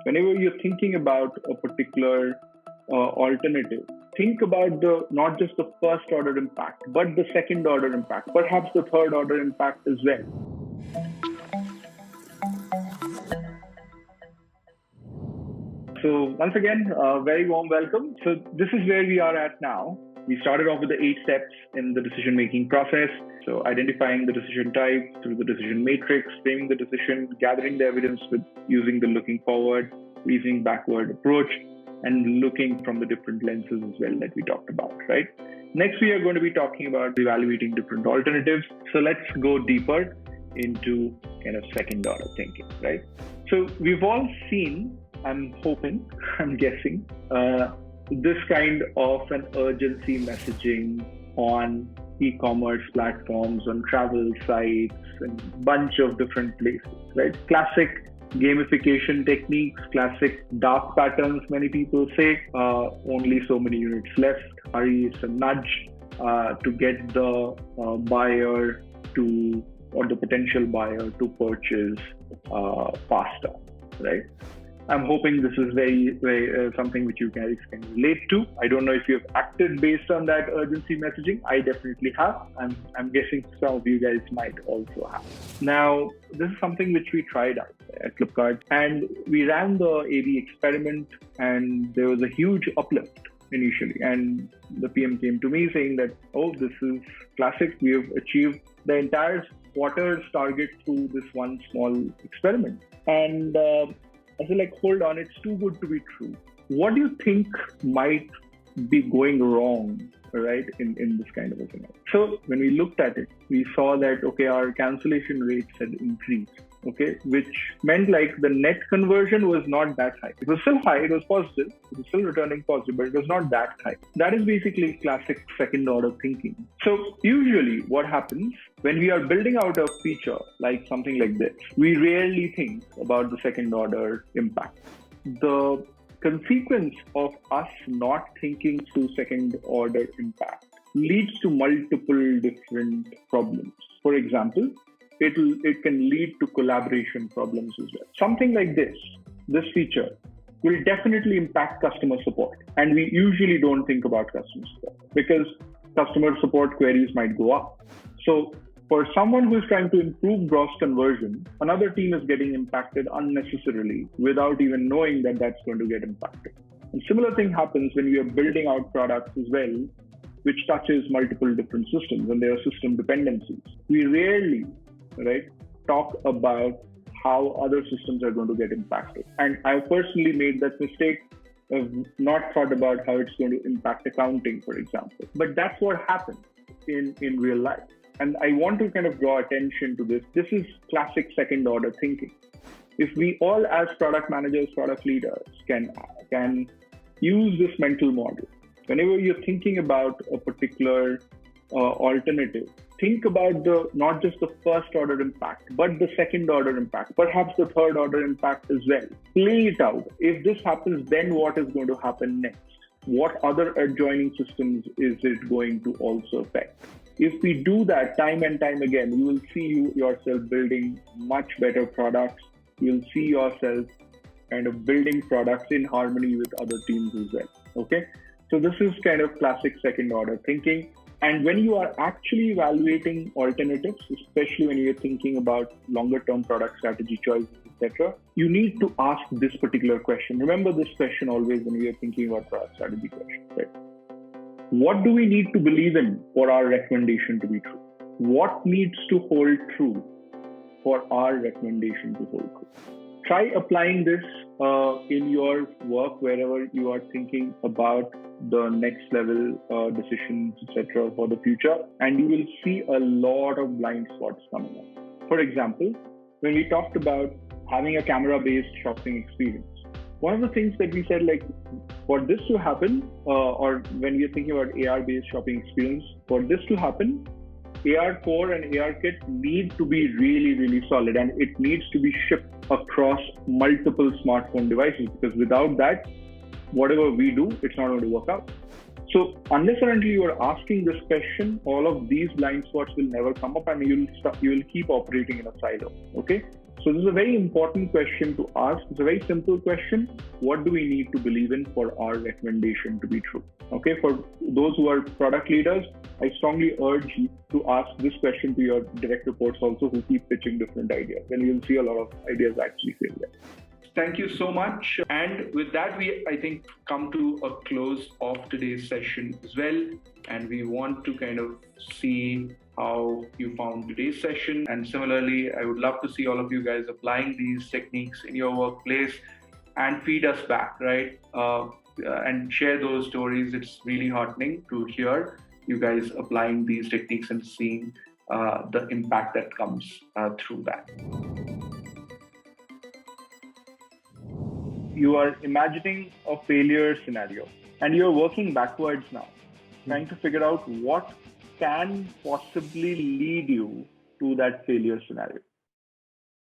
Whenever you're thinking about a particular alternative, think about not just the first order impact, but the second order impact, perhaps the third order impact as well. So once again, very warm welcome. So this is where we are at now. We started off with the 8 steps in the decision-making process. So identifying the decision type through the decision matrix, framing the decision, gathering the evidence with using the looking forward, reasoning backward approach, and looking from the different lenses as well that we talked about, right? Next, we are going to be talking about evaluating different alternatives. So let's go deeper into kind of second order thinking, right? So we've all seen, I'm hoping, I'm guessing, this kind of an urgency messaging on e-commerce platforms, on travel sites, and a bunch of different places, right? Classic gamification techniques, classic dark patterns, many people say, only so many units left, hurry, it's a nudge to get the buyer to, or the potential buyer to purchase faster, right? I'm hoping this is very something which you guys can relate to. I don't know if you've acted based on that urgency messaging. I definitely have. I'm guessing some of you guys might also have. Now, this is something which we tried out at Flipkart, and we ran the A/B experiment, and there was a huge uplift initially. And the PM came to me saying that, oh, this is classic. We have achieved the entire quarter's target through this one small experiment. And I said, hold on, it's too good to be true. What do you think might be going wrong, right, in this kind of a scenario? So when we looked at it, we saw that, okay, our cancellation rates had increased, okay, which meant the net conversion was not that high. It was still high, it was positive, it was still returning positive, but it was not that high. That is basically classic second order thinking. So usually what happens when we are building out a feature like something like this, we rarely think about the second order impact. The consequence of us not thinking through second order impact leads to multiple different problems. For example, it can lead to collaboration problems as well. Something like this feature will definitely impact customer support. And we usually don't think about customer support because customer support queries might go up. So for someone who is trying to improve gross conversion, another team is getting impacted unnecessarily without even knowing that that's going to get impacted. And similar thing happens when we are building out products as well, which touches multiple different systems and there are system dependencies. We rarely, talk about how other systems are going to get impacted. And I personally made that mistake of not thought about how it's going to impact accounting, for example. But that's what happens in real life. And I want to kind of draw attention to this. This is classic second order thinking. If we all as product managers, product leaders can use this mental model, whenever you're thinking about a particular alternative, think about not just the first order impact, but the second order impact, perhaps the third order impact as well. Play it out. If this happens, then what is going to happen next? What other adjoining systems is it going to also affect? If we do that time and time again, you will see yourself building much better products. You'll see yourself kind of building products in harmony with other teams as well. Okay? So this is kind of classic second order thinking. And when you are actually evaluating alternatives, especially when you're thinking about longer term product strategy choices, etc., you need to ask this particular question. Remember this question always when you're thinking about product strategy questions, right? What do we need to believe in for our recommendation to be true? What needs to hold true for our recommendation to hold true? Try applying this in your work wherever you are thinking about the next level decisions, etc., for the future, and you will see a lot of blind spots coming up. For example, when we talked about having a camera-based shopping experience, one of the things that we said, for this to happen, or when we are thinking about AR-based shopping experience, for this to happen, AR Core and AR Kit need to be really, really solid, and it needs to be shipped across multiple smartphone devices, because without that, whatever we do, it's not going to work out. So unless and until you are asking this question, all of these blind spots will never come up, and you will keep operating in a silo. Okay. So this is a very important question to ask. It's a very simple question. What do we need to believe in for our recommendation to be true? Okay, for those who are product leaders, I strongly urge you to ask this question to your direct reports also, who keep pitching different ideas. Then you'll see a lot of ideas actually fail there. Thank you so much. And with that, I think, come to a close of today's session as well. And we want to kind of see how you found today's session. And similarly, I would love to see all of you guys applying these techniques in your workplace and feed us back, right? And share those stories. It's really heartening to hear you guys applying these techniques and seeing the impact that comes through that. You are imagining a failure scenario and you're working backwards now, trying to figure out what can possibly lead you to that failure scenario.